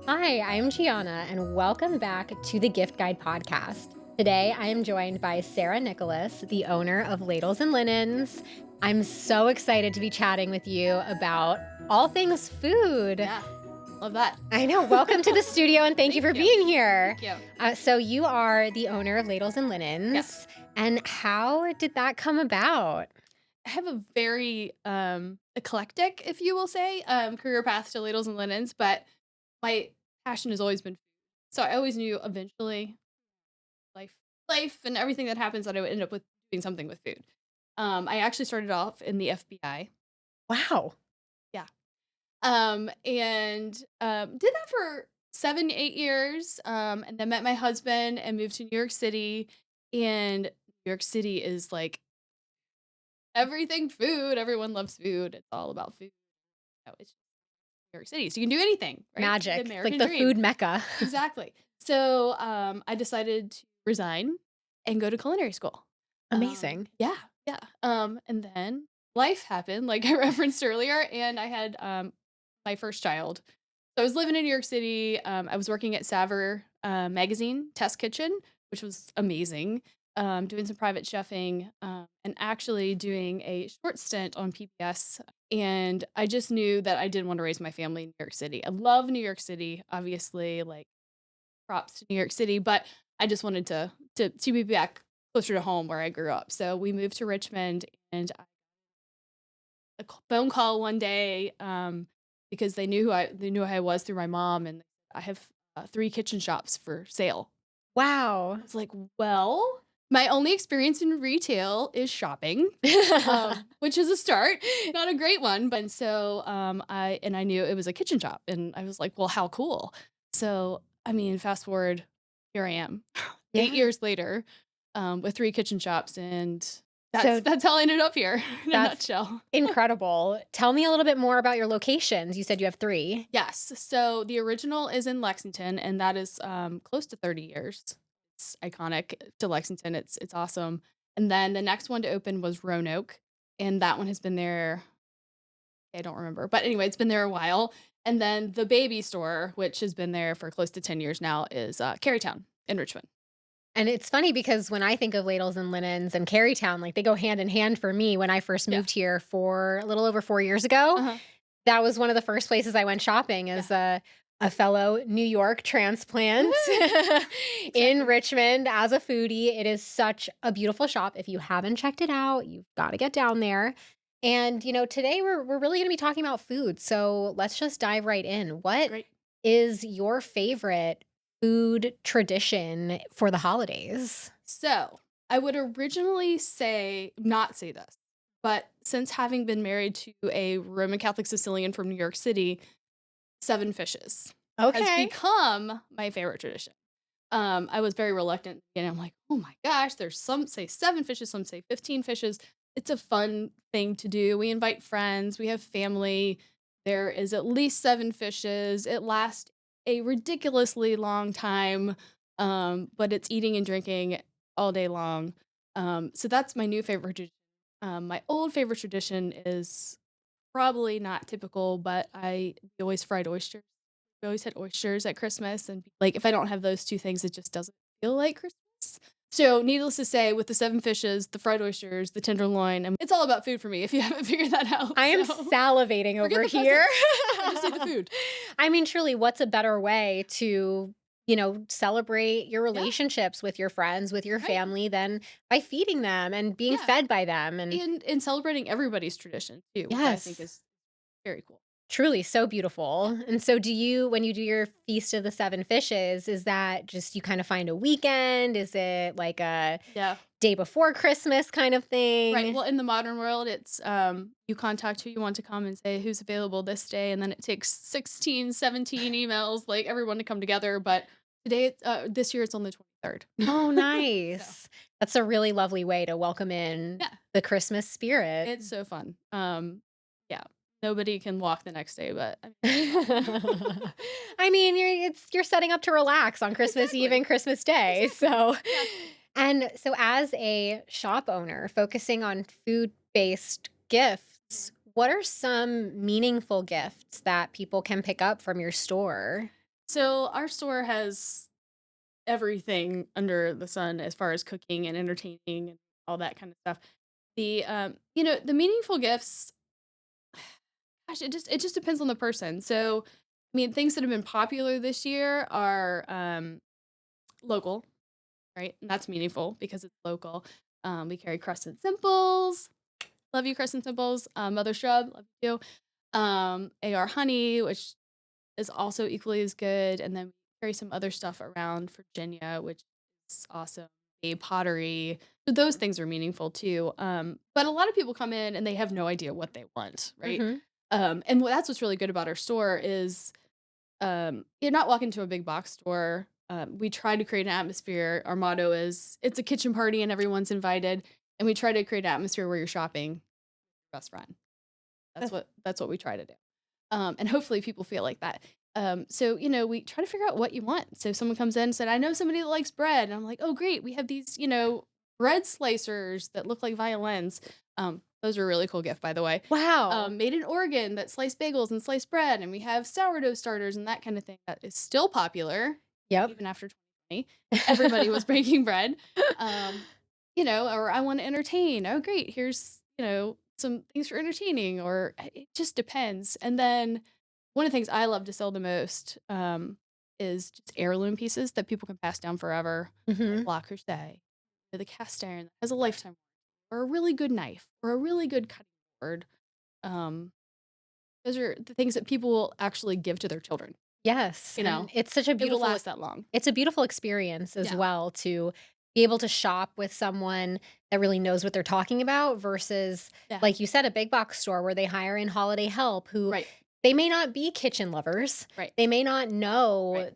Hi, I'm Gianna, and welcome back to the Gift Guide podcast. Today, I am joined by Sarah Nicholas, the owner of Ladles and Linens. I'm so excited to be chatting with you about all things food. Yeah, love that. I know. Welcome to the studio, and thank you Thank for you. being here. Thank you. So, you are the owner of Ladles and Yes. Linens, and how did that come about? I have a very, eclectic, if you will say, career path to Ladles and Linens, but my passion has always been food. So I always knew eventually life and everything that happens that I would end up with doing something with food. I actually started off in the FBI. Wow. Yeah. Did that for 7, 8 years, and then met my husband and moved to New York City, and New York City is like everything food, everyone loves food, it's all about food. It's New York City, so you can do anything, right? It's the Magic. It's like American the dream. food mecca. Exactly. So, I decided to resign and go to culinary school. Amazing. Yeah, yeah, and then life happened, like I referenced earlier, and I had, my first child. So I was living in New York City, I was working at Savor, Magazine Test Kitchen, which was amazing, doing some private chefing, and actually doing a short stint on PBS, and I just knew that I didn't wanna raise my family in New York City. I love New York City, obviously, like, props to New York City, but I just wanted to be back closer to home where I grew up. So we moved to Richmond, and phone call one day, because they knew who I was through my mom, and I have 3 kitchen shops for sale. Wow. I was like, well, my only experience in retail is shopping, which is a start, not a great one. But so I knew it was a kitchen shop, and I was like, well, how cool. So I mean, fast forward, here I am, 8 years later, with 3 kitchen shops, and that's So that's how I ended up here in a that's nutshell. incredible. Tell me a little bit more about your locations. You said you have 3. Yes. So the original is in Lexington, and that is close to 30 years. It's iconic to Lexington. It's awesome. And then the next one to open was Roanoke, and that one has been there. I don't remember, but anyway, it's been there a while. And then the baby store, which has been there for close to 10 years now, is Carytown in Richmond. And it's funny because when I think of Ladles and Linens and Carytown, like, they go hand in hand for me when I first Yeah. moved here for a little over 4 years ago. Uh huh. That was one of the first places I went shopping Yeah. as a fellow New York transplant Woo! in Exactly. Richmond as a foodie. It is such a beautiful shop. If you haven't checked it out, you've gotta get down there. And, today we're really gonna be talking about food, so let's just dive right in. What Great. is your favorite food tradition for the holidays? So, I would originally not say this, but since having been married to a Roman Catholic Sicilian from New York City, 7 fishes has Okay. become my favorite tradition. I was very reluctant, and I'm like, "Oh my gosh, there's some say 7 fishes, some say 15 fishes." It's a fun thing to do. We invite friends, we have family. There is at least 7 fishes. It lasts a ridiculously long time, but it's eating and drinking all day long. So that's my new favorite tradition. My old favorite tradition is probably not typical, but we always fried oysters. We always had oysters at Christmas, and, like, if I don't have those 2 things, it just doesn't feel like Christmas. So, needless to say, with the 7 fishes, the fried oysters, the tenderloin, and it's all about food for me if you haven't figured that out, I am so salivating forget over the here. presents. I just need the food. I mean, truly, what's a better way to, celebrate your Yeah, relationships with your friends, with your right. family than by feeding them and being Yeah, fed by them? And and celebrating everybody's tradition too, which I think yes, is very cool. truly so Yeah. beautiful. And so, when you do your Feast of the Seven Fishes, is that just you kind of find a weekend? Is it like a Yeah. day before Christmas kind of Right, thing? well, in the modern world, it's, you contact who you want to come and say who's available this day, and then it takes 16, 17 emails, like, everyone to come together, but this year, it's on the 23rd. Oh, So, nice. That's a really lovely way to welcome in yeah, the Christmas spirit. it's so fun. Yeah, nobody can walk the next day, but I mean, it's fun. I mean, you're setting up to relax on Christmas Eve Exactly, and Christmas Day. exactly. So Yeah. and so as a shop owner focusing on food-based gifts, Mhm. what are some meaningful gifts that people can pick up from your store? So our store has everything under the sun as far as cooking and entertaining and all that kind of stuff. The meaningful gifts, gosh, it just depends on the person. So, I mean, things that have been popular this year are local, right? And that's meaningful because it's local. We carry Crescent Simples. Love you, Crescent Simples. Mother Shrub, love you too. AR Honey, which is also equally as good. And then we carry some other stuff around Virginia, which is awesome. A pottery. So those things are meaningful too. But a lot of people come in and they have no idea what they want, right? Hmm. That's what's really good about our store is you're not walking to a big box store. We try to create an atmosphere. Our motto is it's a kitchen party and everyone's invited. And we try to create an atmosphere where you're shopping with your best friend. That's what we try to do. And hopefully people feel like that. So, we try to figure out what you want. So if someone comes in and said, I know somebody that likes bread. And I'm like, oh, great. We have these, bread slicers that look like violins. Those are a really cool gift, by the way. Wow. Made in Oregon that slice bagels and slice bread. And we have sourdough starters and that kind of thing that is still popular, Yep. even after 2020. Everybody was breaking bread. Or I want to entertain. Oh, great. Here's, some things for entertaining, or it just depends. And then one of the things I love to sell the most is just heirloom pieces that people can pass down forever, Hmm. like La Creuset, or the cast iron that has a lifetime, or a really good knife, or a really good cutting board. Um, those are the things that people will actually give to their children. Yes, You and know, it's such a it will beautiful last that long. it's a beautiful experience as Yeah. well to be able to shop with someone that really knows what they're talking about versus, Yeah. like you said, a big box store where they hire in holiday help who Right. they may not be kitchen lovers. Right. They may not Right. know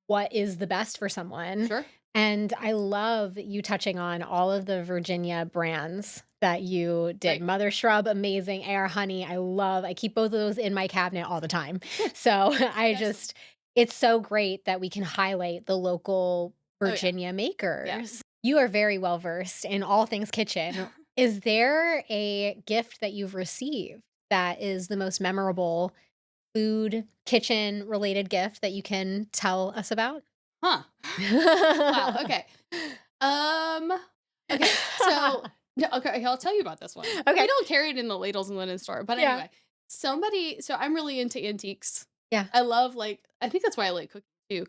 what is the best for someone. Sure. And I love you touching on all of the Virginia brands that you did. Right. Mother Shrub, amazing. AR Honey, I keep both of those in my cabinet all the time. So Excellent. it's so great that we can highlight the local Oh yeah. Virginia Yeah. makers. You are very well versed in all things kitchen. Is there a gift that you've received that is the most memorable food, kitchen related gift that you can tell us about? Huh. Wow. Okay. Um. Okay. So. Yeah, okay. I'll tell you about this one. We Okay. don't carry it in the Ladles and Linen store, but Yeah. anyway, somebody. So I'm really into antiques. Yeah. I love I think that's why I like cooking too.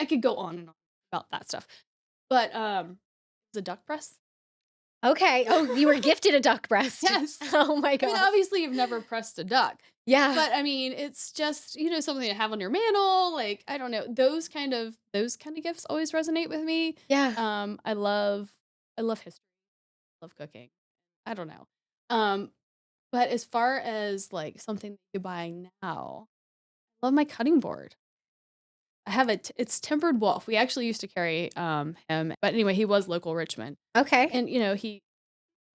I could go on and on about that stuff, but the duck breast. Okay. Oh, you were gifted a duck breast. Yes. Oh my I mean, gosh. obviously, you've never pressed a duck, Yeah. but I mean, it's just something to have on your mantle. Like I don't know, those kind of gifts always resonate with me. Yeah. I love history. I love cooking. I don't know. Um, but as far as like something that you buy now, I love my cutting board. I have it's tempered wolf. We actually used to carry him, but anyway, he was local Richmond, Okay. and he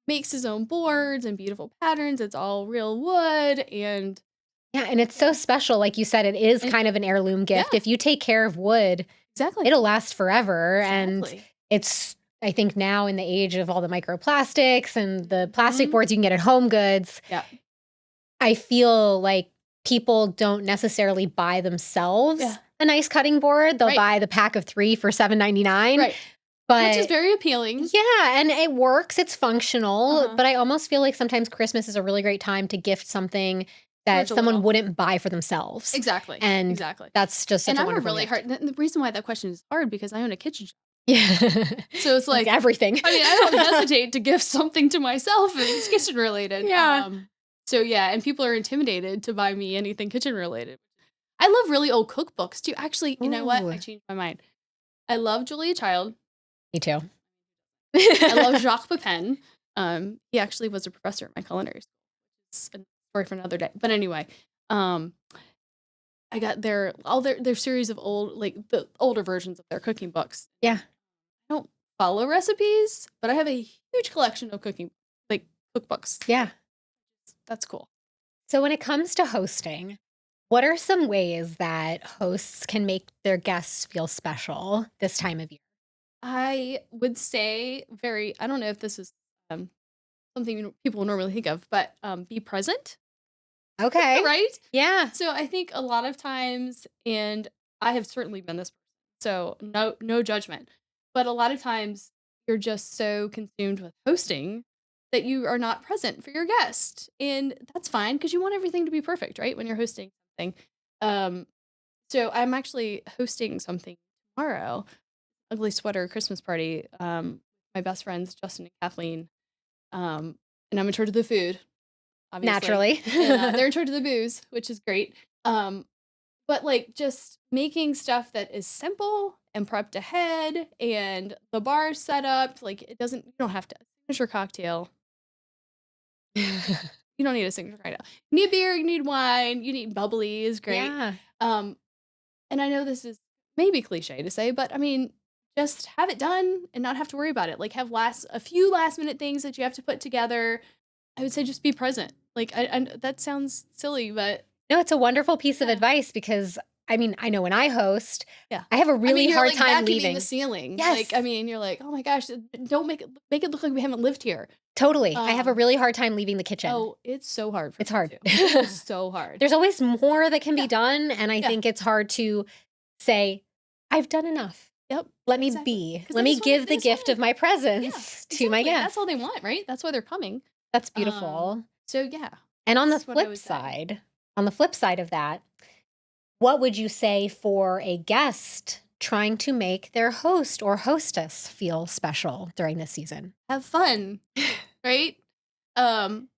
makes his own boards and beautiful patterns. It's all real wood and Yeah, and it's so yeah. special. Like you said, it is And kind of an heirloom yeah, gift. If you take care of wood, exactly. it'll last forever. And Exactly. it's, I think now in the age of all the microplastics and the plastic Mhm. boards you can get at Home Goods, Yeah. I feel like people don't necessarily buy themselves Yeah. a nice cutting board. They'll Right. buy the pack of 3 for $7.99. Right. Which is But very appealing. yeah, and it works, it's functional, Uh-huh. but I almost feel like sometimes Christmas is a really great time to gift something that Spiritual someone little. wouldn't buy for themselves, Exactly. and Exactly. that's just such And a I'm a wonderful really gift. hard the reason why that question is hard because I own a kitchen shop. Yeah. So it's Like like, everything. I mean, I don't hesitate to gift something to myself if it's kitchen related. Yeah. So yeah, and people are intimidated to buy me anything kitchen related. I love really old cookbooks too. Actually, you know what? Ooh, I changed my mind. I love Julia Child. me too. I love Jacques Pepin. He actually was a professor at my culinary school. It's a story for another day. But anyway, um, I got their series of the older versions of their cooking books. Yeah. I don't follow recipes, but I have a huge collection of cooking like cookbooks. Yeah. That's cool. So when it comes to hosting, what are some ways that hosts can make their guests feel special this time of year? I would say I don't know if this is um, something people normally think of, but be present, Okay. right? Yeah. So I think a lot of times, and I have certainly been this person. So no judgment. But a lot of times you're just so consumed with hosting that you are not present for your guest. And that's fine because you want everything to be perfect, right? When you're hosting something. Um, so I'm actually hosting something tomorrow, ugly sweater Christmas party. My best friends, Justin and Kathleen. And I'm in charge of the food, obviously. Naturally. And they're in charge of the booze, which is great. Um, but like just making stuff that is simple and prepped ahead and the bar set up, like it doesn't, you don't have to finish your cocktail. You don't need a signature cocktail. You need beer, you need wine, you need bubbly is great. Yeah. Um, and I know this is maybe cliche to say, but I mean, just have it done and not have to worry about it. Like have a few last minute things that you have to put together. I would say just be present. Like I that sounds silly, but No, it's a wonderful piece of yeah. advice because I mean, I know when I host, Yeah. I have a really You're hard like time vacuuming leaving. the ceiling. Yes. Like, I mean, you're like, "Oh my gosh, don't make it look like we haven't lived here." Totally. I have a Um, really hard time leaving the kitchen. oh, it's so hard for It's me hard. too. It is so hard. There's always more that can be Yeah. done, and I Yeah. think it's hard to say, "I've done enough. Yep. Let me Exactly. be. 'Cause Let they me just give they the just wanna gift of my yeah, presence to my exactly. That's all guests." they want, right? That's why they're coming. That's beautiful. So yeah, And that's what I would say. on the flip side of that, what would you say for a guest trying to make their host or hostess feel special during this season? Have fun, right? Um,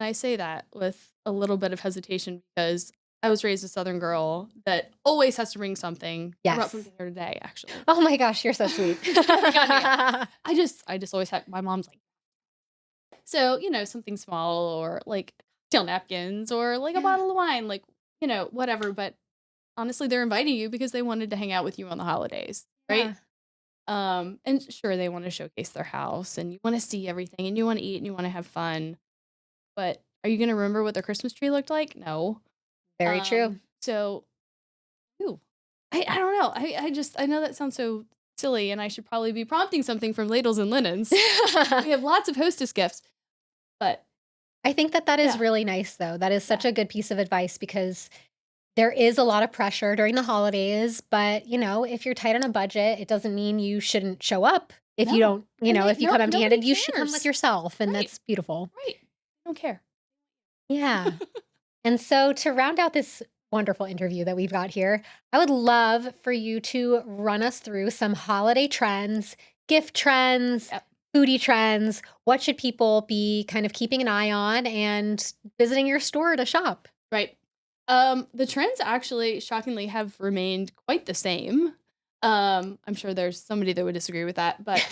and I say that with a little bit of hesitation because I was raised a Southern girl that always has to bring something. I brought Yes. something here today, actually. Oh my gosh, you're so sweet. I just always have my mom's like, so, something small or like tail napkins or like a Yeah. bottle of wine, like, whatever. But honestly, they're inviting you because they wanted to hang out with you on the holidays, Yeah. right? And sure, they want to showcase their house and you want to see everything and you want to eat and you want to have fun. But are you going to remember what their Christmas tree looked like? No. Very true. So, ooh, I don't know. I know that sounds so silly and I should probably be prompting something from Ladles and Linens. We have lots of hostess gifts, but I think that is yeah, really nice, though. That is such yeah. a good piece of advice because there is a lot of pressure during the holidays, but, if you're tight on a budget, it doesn't mean you shouldn't show up. If you No. don't, And if you come nobody empty-handed, you should come with cares. yourself, and Right. that's beautiful. Right. I don't care. Yeah. And so to round out this wonderful interview that we've got here, I would love for you to run us through some holiday trends, gift trends, Yep. foodie trends. What should people be kind of keeping an eye on and visiting your store to shop? Right. The trends actually shockingly have remained quite the same. I'm sure there's somebody that would disagree with that, but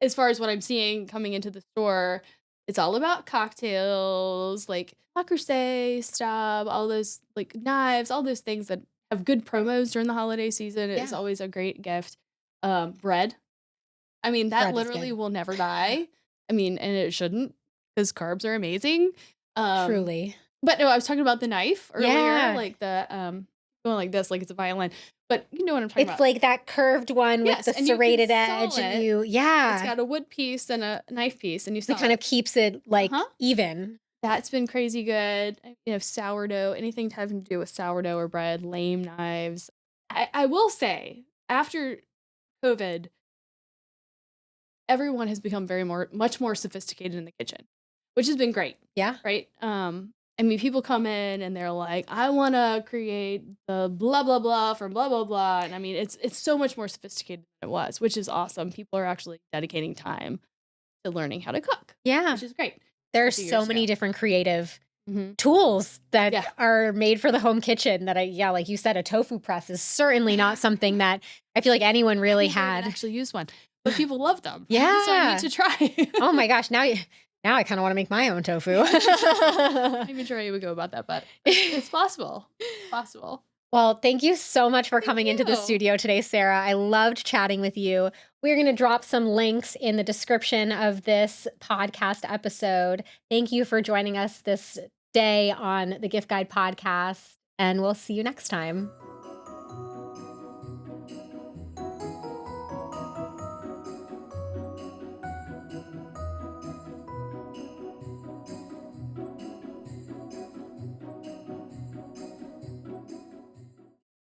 as far as what I'm seeing coming into the store, it's all about cocktails, like Le Creuset stuff, all those like knives, all those things that have good promos during the holiday season. It's Yeah. always a great gift. Bread. I mean, that Bread is literally good. will never die. I mean, and it shouldn't because carbs are amazing. Um, Truly. but no, I was talking about the knife earlier, Yeah. like the going like this, like it's a violin. But you know what I'm talking It's about. like that curved one with Yes, the and you can serrated saw edge, and it. It's yeah, got a wood piece and a knife piece, and you it saw kind of it. keeps it like Uh-huh. even. That's been crazy good. Sourdough, anything having to do with sourdough or bread, lame knives. I will say, after COVID, everyone has become much more sophisticated in the kitchen, which has been great, Yeah. right? I mean, people come in and they're like, "I want to create the blah blah blah from blah blah blah," and I mean, it's so much more sophisticated than it was, which is awesome. People are actually dedicating time to learning how to cook, Yeah. which is great. There's A few so years many ago. different creative Hmm. tools that Yeah. are made for the home kitchen that yeah, like you said, a tofu press is certainly not something that I feel like anyone really I've never even had. actually used one, but people love them. So I Yeah. need to try. Oh my gosh. Now I kind of want to make my own tofu. I'm even sure I would go about that, but it's possible. It's possible. Well, thank you so much for Thank coming into the you. studio today, Sarah. I loved chatting with you. We're going to drop some links in the description of this podcast episode. Thank you for joining us this day on the Gift Guide podcast, and we'll see you next time.